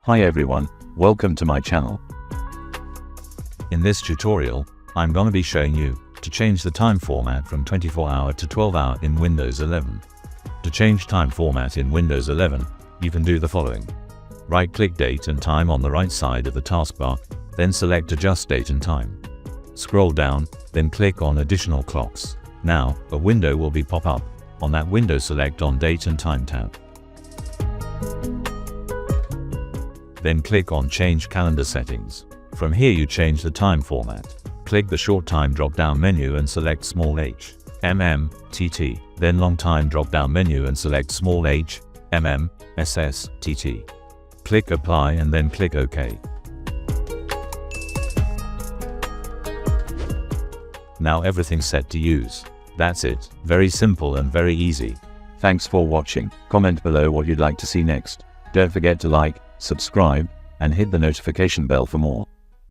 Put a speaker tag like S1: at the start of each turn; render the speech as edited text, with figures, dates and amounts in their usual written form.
S1: Hi everyone, welcome to my channel.
S2: In this tutorial, I'm gonna be showing you to change the time format from 24-hour to 12-hour in Windows 11. To change time format in Windows 11, you can do the following. Right-click Date and Time on the right side of the taskbar, then select Adjust Date and Time. Scroll down, then click on Additional Clocks. Now, a window will be pop up. On that window, select on Date and Time tab. Then click on Change Calendar Settings. From here you change the time format. Click the Short Time drop-down menu and select small h, mm, tt. Then Long Time drop-down menu and select small h, mm, ss, tt. Click Apply and then click OK. Now everything's set to use. That's it. Very simple and very easy.
S1: Thanks for watching. Comment below what you'd like to see next. Don't forget to like, subscribe, and hit the notification bell for more.